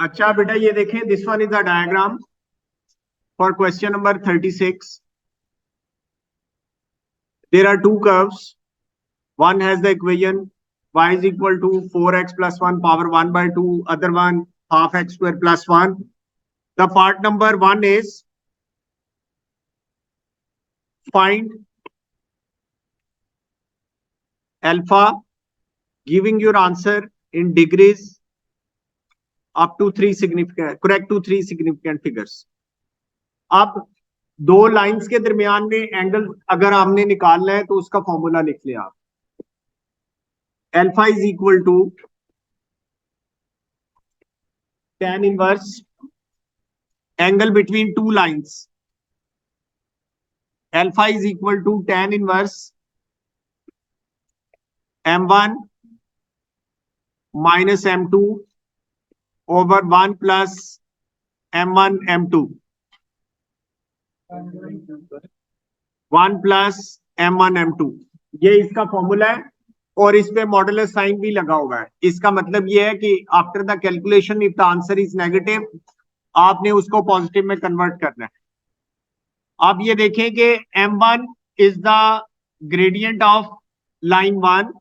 अच्छा बेटा ये देखें, this one is a diagram for question number 36. There are two curves. One has the equation y is equal to 4x plus 1 power 1 by 2. Other one half x square plus 1. The part number 1 is find alpha, giving your answer in degrees up to 3 significant, correct to 3 significant figures. अब दो lines के दरमियान में angle अगर आपने निकालना है तो उसका फॉर्मूला लिख लें आप. Alpha is equal to tan inverse angle between two lines. Alpha is equal to tan inverse m1 minus m2 over 1 plus m1 m2. 1 plus m1 m2 ये इसका फॉर्मूला है और इस पे मॉडुलस साइन भी लगा हुआ है. इसका मतलब ये है कि after the calculation if the answer is negative आपने उसको पॉजिटिव में कन्वर्ट करना है. आप ये देखें कि m1 is the gradient of line 1,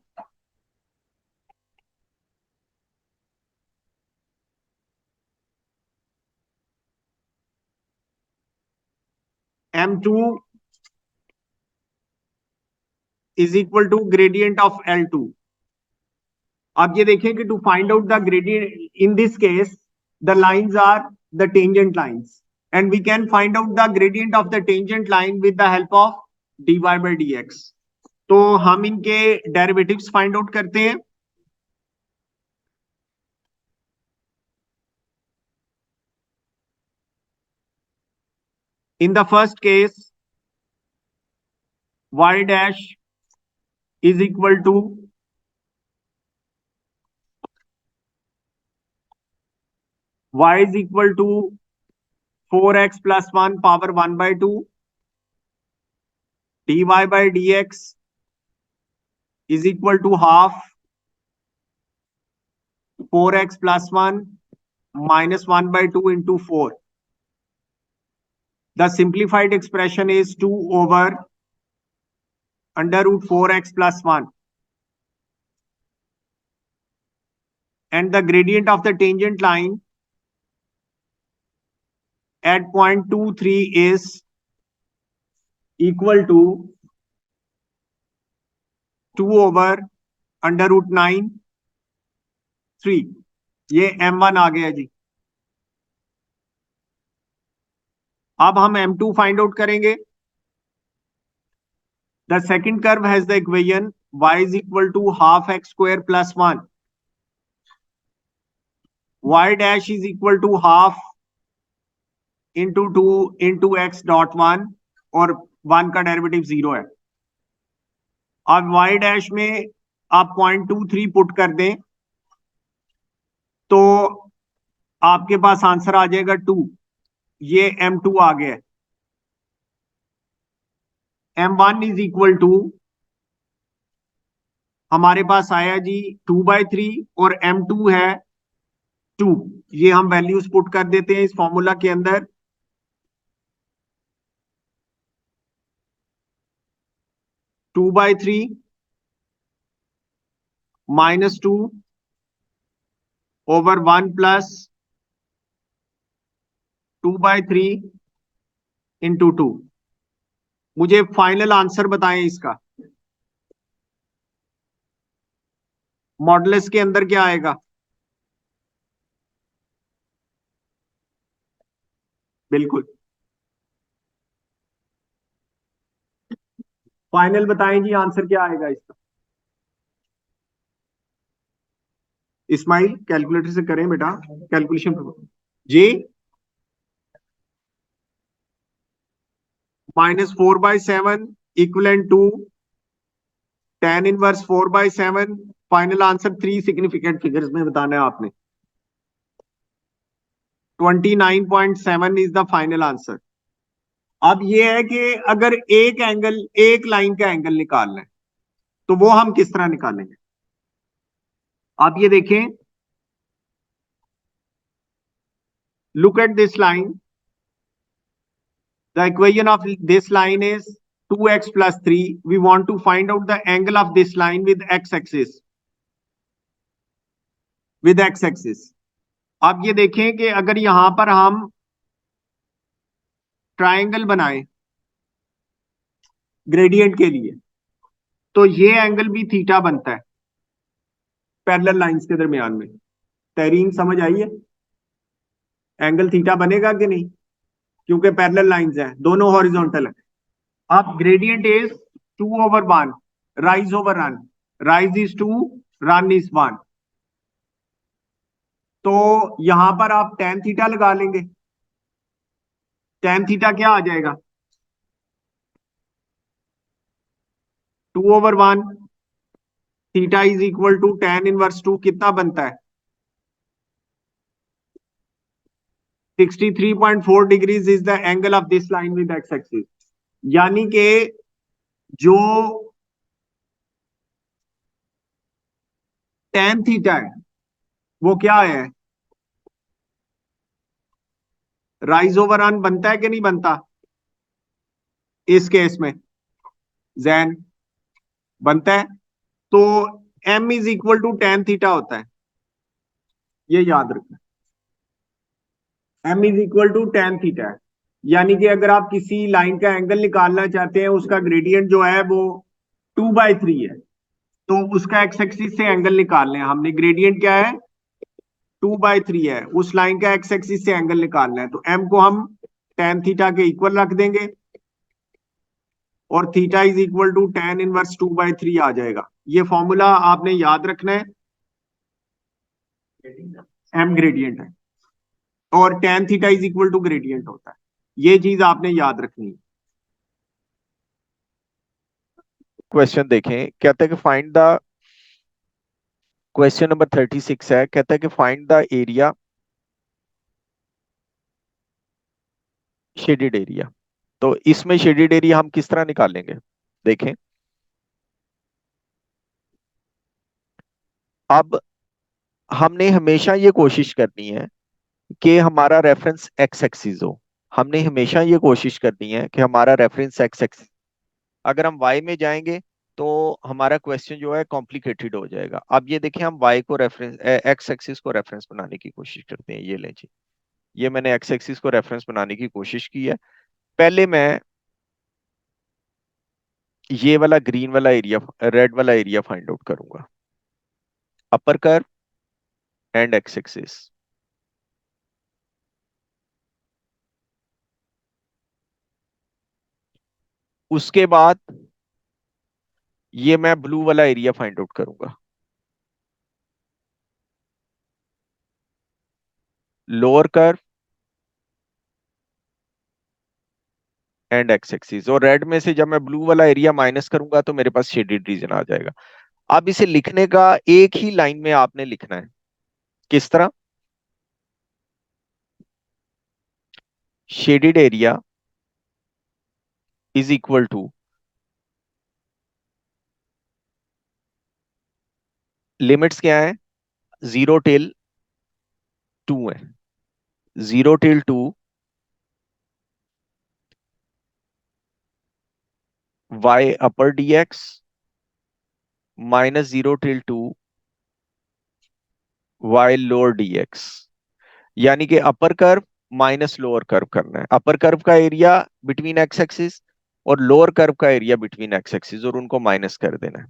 m2 is equal to gradient of L2. आप ये देखें कि to find out the gradient in this case the lines are the tangent lines and we can find out the gradient of the tangent line with the help of dy by dx. तो हम इनके derivatives find out करते हैं. In the first case y dash is equal to y is equal to 4x plus 1 power 1 by 2 dy by dx is equal to half 4x plus 1 minus 1 by 2 into 4. The simplified expression is 2 over under root 4x plus 1. And the gradient of the tangent line at point 23 is equal to 2 over under root 9 3. ये m1 आ गया जी. अब हम m2 find out करेंगे. The second curve has the equation y is equal to half x square plus 1. Y dash is equal to half into 2 into x dot 1 और 1 का derivative 0 है. अब y dash में आप 0.23 पुट कर दें तो आपके पास आंसर आ जाएगा 2. ये m2 आ गया. m1 इज इक्वल टू हमारे पास आया जी 2/3 और m2 है 2. ये हम वैल्यूज पुट कर देते हैं इस फॉर्मूला के अंदर. (2/3 minus 2 over 1 plus 2/3 into 2. मुझे फाइनल आंसर बताएं इसका. मॉडुलस के अंदर क्या आएगा? बिल्कुल फाइनल बताएं जी, आंसर क्या आएगा इसका. इस्माइल कैलकुलेटर से करें बेटा कैलकुलेशन जी. -4/7 equivalent to tan inverse 4/7. Final answer 3 significant figures में बताना है आपने. 29.7 इज द फाइनल आंसर. अब ये है कि अगर एक एंगल, एक लाइन का एंगल निकालना है तो वो हम किस तरह निकालेंगे. आप ये देखें Look at this line. The equation of this line is 2x plus 3. We want to find out the angle of this line with x-axis. With x-axis. आप ये देखें कि अगर यहां पर हम ट्राइंगल बनाएं ग्रेडियंट के लिए, तो ये एंगल भी थीटा बनता है पैरेलल लाइंस के दरमियान में। तहरीन समझ आई है? एंगल थीटा बनेगा कि नहीं, क्योंकि पैरेलल लाइंस हैं, दोनों हॉरिजॉन्टल है। अब gradient is 2/1, rise over run, rise is 2, run is 1। तो यहां पर आप tan थीटा लगा लेंगे। tan थीटा क्या आ जाएगा? 2/1 theta is equal to tan inverse 2, कितना बनता है? 63.4 degrees is the angle of this line with X axis. यानी कि जो tan थीटा है वो क्या है? राइज ओवर रन बनता है कि नहीं बनता इस केस में? जैन बनता है। तो m is equal to tan theta होता है, ये याद रखना। m is equal to tan theta है। यानी कि अगर आप किसी लाइन का एंगल निकालना चाहते हैं, उसका ग्रेडियंट जो है वो 2/3 है, तो उसका एक्स एक्सिस से एंगल निकालने हैं हमने। ग्रेडियंट क्या है? 2/3 है, उस लाइन का एक्स एक्सिस से एंगल निकालना है। तो m को हम tan थीटा के इक्वल रख देंगे और theta is equal to tan inverse 2/3 आ जाएगा। ये फॉर्मूला आपने याद रखना है। m ग्रेडियंट है और tan theta is equal to gradient होता है। ये चीज आपने याद रखनी है। क्वेश्चन देखें, कहता है कि फाइंड द, क्वेश्चन नंबर 36 है, कहता है कि find the area, shaded area. तो इसमें शेडेड एरिया हम किस तरह निकालेंगे, देखें। अब हमने हमेशा ये कोशिश करनी है कि हमारा रेफरेंस एक्स एक्सिस हो। हमने हमेशा ये कोशिश करनी है कि हमारा रेफरेंस एक्स एक्सिस, अगर हम वाई में जाएंगे तो हमारा क्वेश्चन जो है कॉम्प्लिकेटेड हो जाएगा। अब ये देखें, हम वाई को रेफरेंस, एक्स एक्सिस को रेफरेंस बनाने की कोशिश करते हैं। ये लें जी, ये मैंने एक्स एक्सिस को रेफरेंस बनाने की कोशिश की है। पहले मैं ये वाला ग्रीन वाला एरिया, रेड वाला एरिया फाइंड आउट करूंगा, upper curve and x axis. उसके बाद ये मैं ब्लू वाला एरिया फाइंड आउट करूंगा, lower curve and x axis. और रेड में से जब मैं ब्लू वाला एरिया माइनस करूंगा तो मेरे पास शेडेड रीजन आ जाएगा। अब इसे लिखने का एक ही लाइन में आपने लिखना है। किस तरह? Shaded area is equal to, limits क्या है? 0 till 2 है। 0 till 2 y अपर dx -0 till 2 y lower dx। यानी कि upper curve minus lower curve करना है। अपर कर्व का एरिया बिटवीन एक्स एक्सिस और लोअर कर्व का एरिया बिटवीन एक्स एक्सिस, और उनको माइनस कर देना है।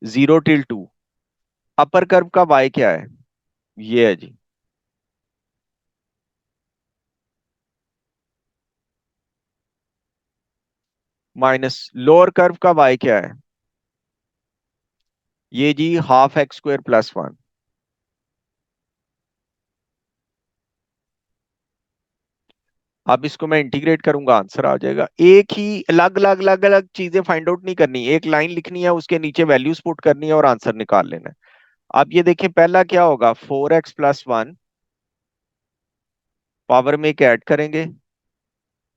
0 till 2, अपर कर्व का y क्या है? ये है जी, माइनस लोअर कर्व का y क्या है? ये जी ½ x² + 1। अब इसको मैं इंटीग्रेट करूंगा, आंसर आ जाएगा। एक ही अलग अलग अलग अलग चीजें फाइंड आउट नहीं करनी, एक लाइन लिखनी है, उसके नीचे वैल्यूज पुट करनी है और आंसर निकाल लेना है। अब ये देखें, पहला क्या होगा? 4x + 1 पावर में एक ऐड करेंगे,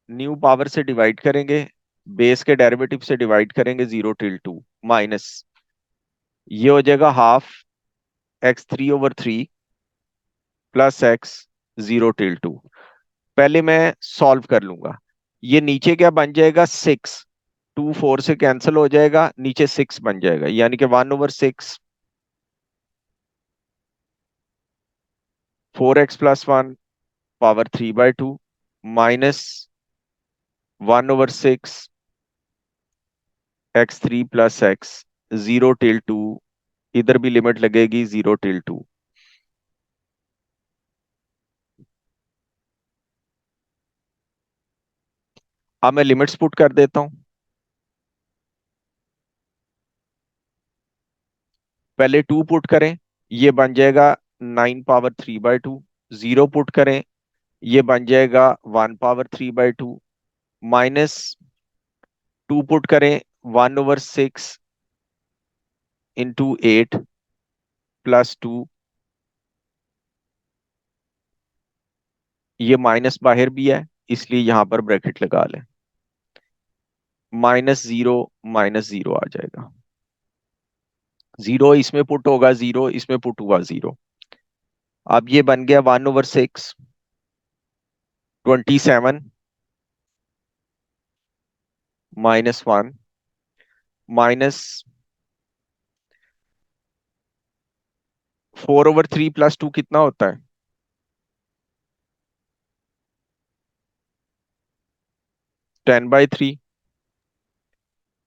न्यू पावर से डिवाइड करेंगे, बेस के डेरिवेटिव से डिवाइड करेंगे, 0 till 2 माइनस, ये हो जाएगा ½ x3/3 + x 0 टिल 2। पहले मैं सॉल्व कर लूंगा। ये नीचे क्या बन जाएगा, 6। 2 4 से कैंसिल हो जाएगा, नीचे 6 बन जाएगा, यानी कि 1/6 4x + 1 power 3/2 minus 1/6 x3 + x 0 till 2। इधर भी लिमिट लगेगी 0 टिल 2। अब मैं लिमिट्स पुट कर देता हूं। पहले 2 पुट करें, ये बन जाएगा 9 पावर 3/2। 0 पुट करें, ये बन जाएगा 1 पावर 3/2 माइनस 2 पुट करें, 1/6 इंटू 8 + 2। ये माइनस बाहर भी है, इसलिए यहां पर ब्रैकेट लगा लें। -0 -0 आ जाएगा। 0 इसमें पुट होगा, 0 इसमें पुट हुआ 0। अब ये बन गया 1/6 27 -1 माइनस 4/3 + 2 कितना होता है, 10/3।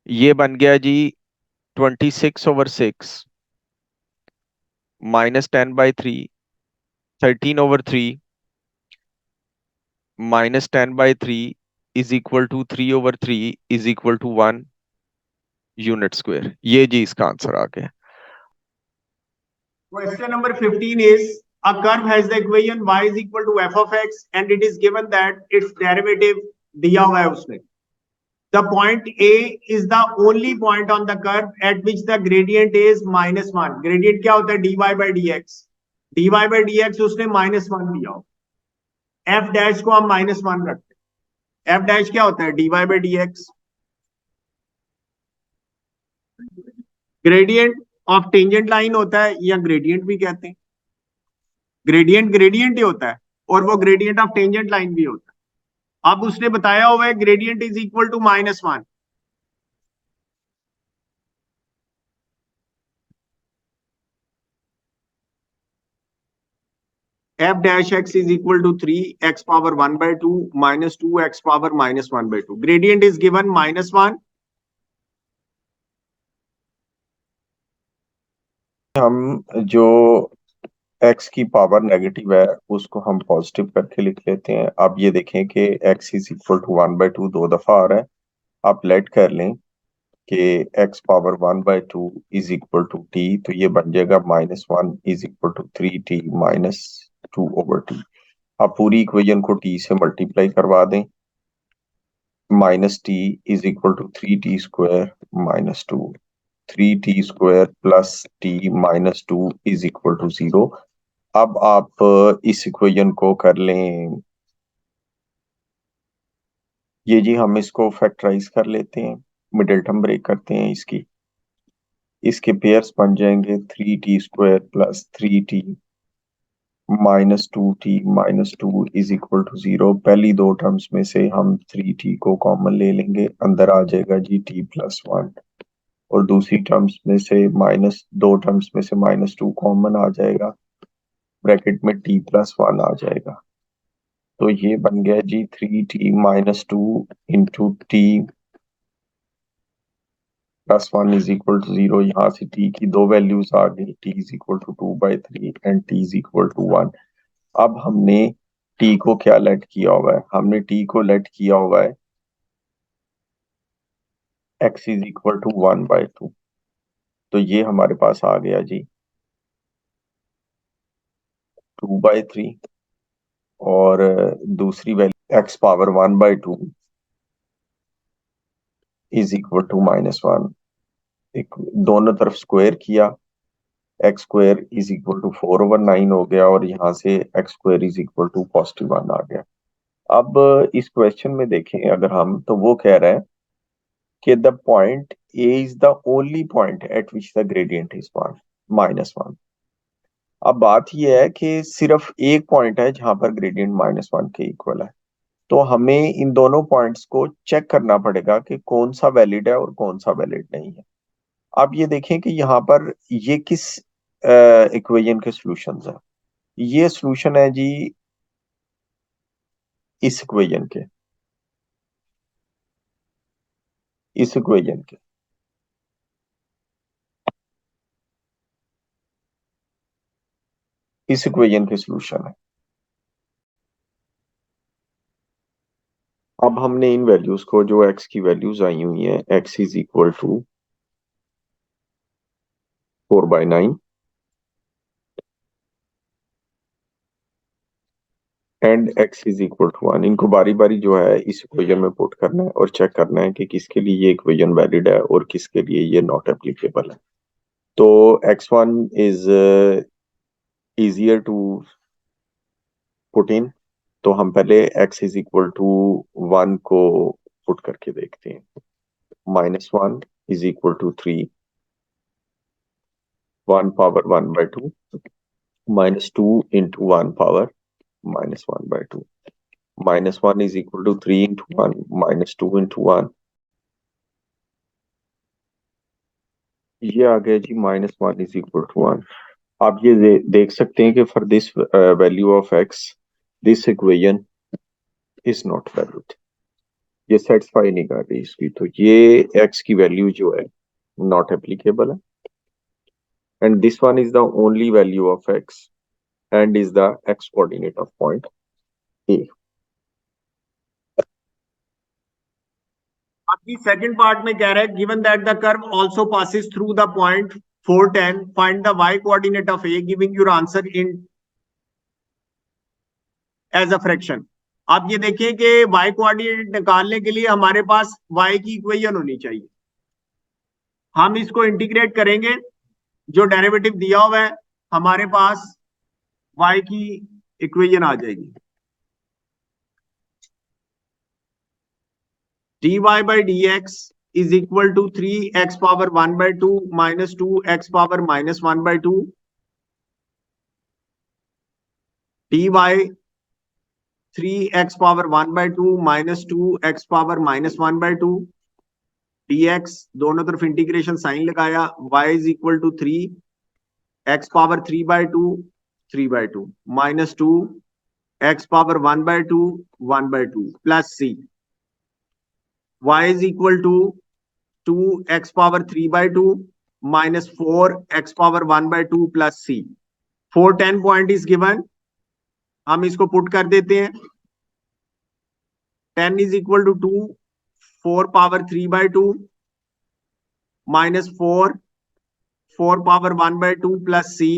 ये बन गया जी 26/6 -10/3 13/3 -10/3 = 3/3 = 1 यूनिट स्क्वायर। ये जी इसका आंसर आ गया। Question number 15 is a curve has the equation y is equal to f of x and it is given that its derivative दिया हुआ है उसमें। The point A is the only point on the curve at which the gradient is -1. Gradient क्या होता है, dy by dx। dy by dx उसने -1 दिया हो। f डैश को हम -1 रखते हैं। f डैश क्या होता है, dy by dx। Gradient of tangent line होता है या ग्रेडियंट भी कहते हैं। ग्रेडियंट ग्रेडियंट ही होता है और वो ग्रेडियंट ऑफ टेंजेंट लाइन भी होता है। अब उसने बताया हुआ है gradient is equal to -1। f dash x is equal to 3x power 1/2 minus 2x power -1/2। gradient is given -1। हम जो x की पावर नेगेटिव है उसको हम पॉजिटिव करके लिख लेते हैं। अब ये देखें कि x इज इक्वल टू 1/2 दो दफा आ रहा है। आप लेट कर लें कि x power 1/2 is equal to t, तो ये बन जाएगा -1 is equal to 3t - 2/t। आप पूरी इक्वेशन को t से मल्टीप्लाई करवा दें। -t is equal to 3t² - 2, 3t² + t - 2 is equal to 0। अब आप इस इक्वेशन को कर लें, ये जी हम इसको फैक्टराइज कर लेते हैं, मिडिल टर्म ब्रेक करते हैं इसके पेयर्स बन जाएंगे 3t² + 3t - 2t - 2 is equal to 0। पहली दो टर्म्स में से हम 3t को कॉमन ले लेंगे, अंदर आ जाएगा जी t + 1, और दूसरी टर्म्स में से दो टर्म्स में से -2 कॉमन आ जाएगा, ब्रैकेट में t + 1 आ जाएगा। तो ये बन गया जी 3t - 2 into t + 1 is equal to 0। यहाँ से t की दो वैल्यूज आ गई, t is equal to 2/3 and t is equal to 1। अब हमने t को क्या लेट किया हुआ है, हमने t को लेट किया हुआ है x इज इक्वल टू 1/2। तो ये हमारे पास आ गया जी 2/3, और दूसरी value x power 1/2 is equal to -1। एक दोनों तरफ स्क्वायर किया, x² इज इक्वल टू 4/9 हो गया, और यहाँ से x² इज इक्वल टू +1 आ गया। अब इस क्वेश्चन में देखें अगर हम, तो वो कह रहा है कि the point A is the only point eight which the gradient is -1। अब बात यह है कि सिर्फ एक पॉइंट है जहां पर ग्रेडियंट -1 के इक्वल है, तो हमें इन दोनों पॉइंट्स को चेक करना पड़ेगा कि कौन सा वैलिड है और कौन सा वैलिड नहीं है। आप ये देखें कि यहाँ पर ये किस इक्वेशन के सॉल्यूशंस हैं। ये सॉल्यूशन है जी इस इक्वेशन के, इस इक्वेशन के। इस इक्वेशन के सॉल्यूशन है। अब हमने इन वैल्यूज को, जो x की वैल्यूज आई हुई हैं, x is equal to 4/9 and x is equal to 1, इनको बारी बारी जो है इस इक्वेशन में पुट करना है और चेक करना है कि किसके लिए ये इक्वेशन वैलिड है और किसके लिए ये नॉट एप्लीकेबल है। तो x1 is easier to put in, तो हम पहले x इज इक्वल टू 1 को पुट करके देखते हैं। -1 is equal to 3, 1 power 1/2, -2 into 1 power -1/2, -1 is equal to 3 into 1, -2 into 1, ये आ गया जी -1 is equal to 1। आप ये देख सकते हैं कि for this value of x this equation is not valid, ये सेटिस्फाई नहीं कर रही इसकी, तो ये x की वैल्यू जो है नॉट एप्लीकेबल है, and this one is the only value of x and is the x coordinate of point A। आपकी सेकंड पार्ट में कह रहा है given that the curve also passes through the point 410 find the y coordinate of a giving your answer in as a fraction. आप ये देखिए कि y coordinate निकालने के लिए हमारे पास y की इक्वेशन होनी चाहिए। हम इसको इंटीग्रेट करेंगे, जो डेरिवेटिव दिया हुआ है हमारे पास y की इक्वेशन आ जाएगी। dy by dx is equal to 3x power 1/2 minus 2x power -1/2 dy 3x power 1/2 minus 2x power -1/2 dx, दोनों तरफ इंटीग्रेशन साइन लगाया, y is equal to 3 x power 3/2 3/2 minus 2 x power 1/2 1/2 plus c, y is equal to 2x power 3/2 minus 4x power 1/2 plus c। 410 point is given, हम इसको put कर देते हैं। 10 is equal to 2, 4 power 3/2 minus 4, 4 power 1/2 plus c।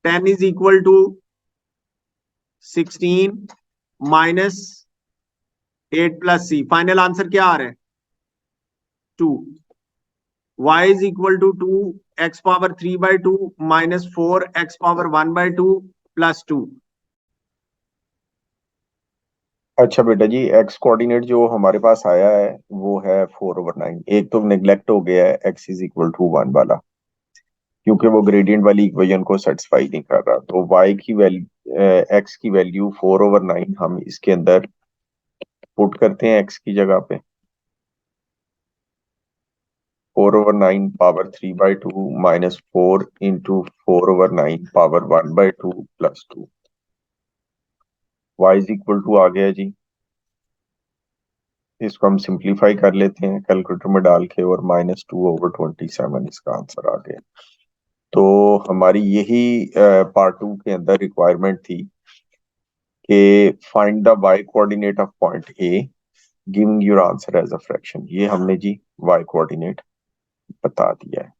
10 is equal to 16 minus 8 plus c। Final answer क्या आ रहा है? 2। y is equal to 2x power 3/2 minus 4x power 1/2 plus 2। अच्छा बेटा जी, x कोऑर्डिनेट जो हमारे पास आया है वो है 4/9। एक तो नेग्लेक्ट हो गया है x इज इक्वल टू 1 वाला, क्योंकि वो ग्रेडियंट वाली इक्वेशन को सेटिस्फाई नहीं कर रहा। तो y की वैल्यू x की वैल्यू 4/9 हम इसके अंदर पुट करते हैं x की जगह पे। 4/9 power 3/2 minus 4 into 4/9 power 1/2 plus 2, y is equal to आ गया जी। इसको हम सिंप्लीफाई कर लेते हैं कैलकुलेटर में डाल के, और -2/27 इसका आंसर आ गया। तो हमारी यही पार्ट 2 के अंदर रिक्वायरमेंट थी कि find the y coordinate of point A giving your answer as a fraction. ये हमने जी y कोऑर्डिनेट बता दिया है।